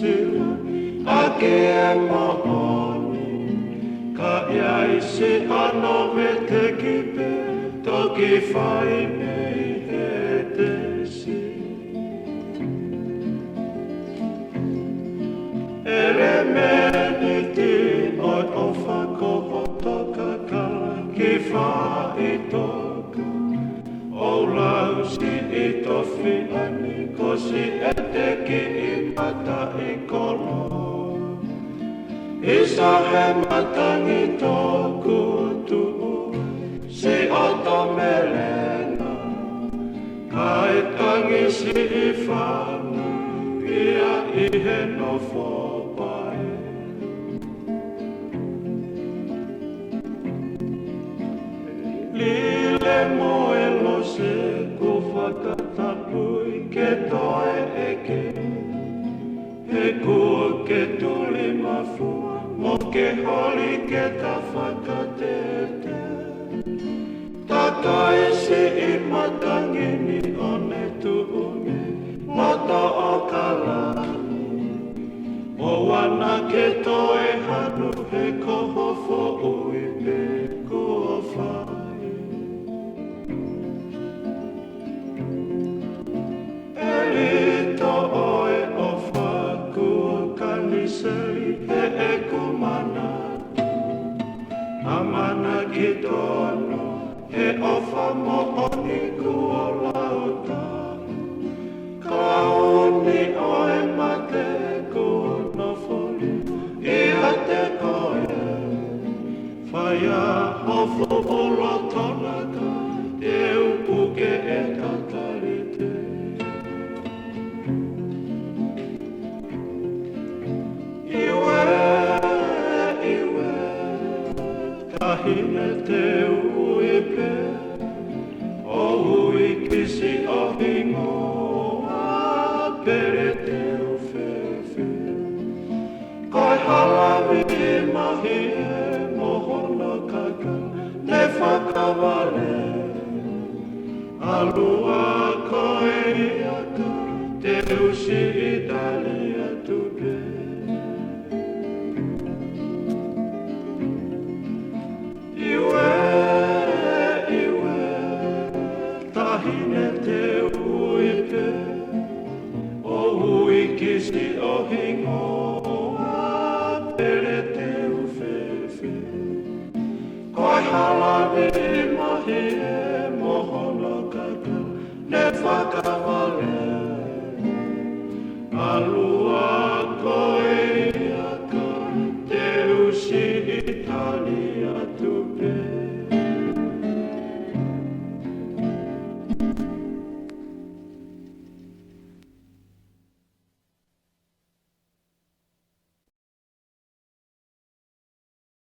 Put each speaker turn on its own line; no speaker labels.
sila ake e mahoni ka ia isi ano me te kipe toki whai nei he te si ere meni ti oi o whako o toka ka ki whai toka o lau si i tofi ani ko si e te ki i mata i kolo isa he matangi toku tuu si o to melena ka e tangi si i whana pia i he no whopai Lile moe lo se ku whakatapui ke toe eke He kua ke tuli mafua mo ke holi ke ta whakatete Tata e se i matangi ni one tuunge Mata o kalani O wana ke toe hanu he koho fo ui pe kua whai Elito oe o whakua kanisei he e kumanatu Amana ki tono he o whamo oni kua lauta Ka oni oe mate kua no foli Ia te koe Whaia hofo olo tonaka Te upuke e tatarite Iwe, tahine te uipe O ui kisi o hingoa Pere te uwhewhe Kai halawi mahi e mohono kaka Te whakawale Alua koe iaka Te usi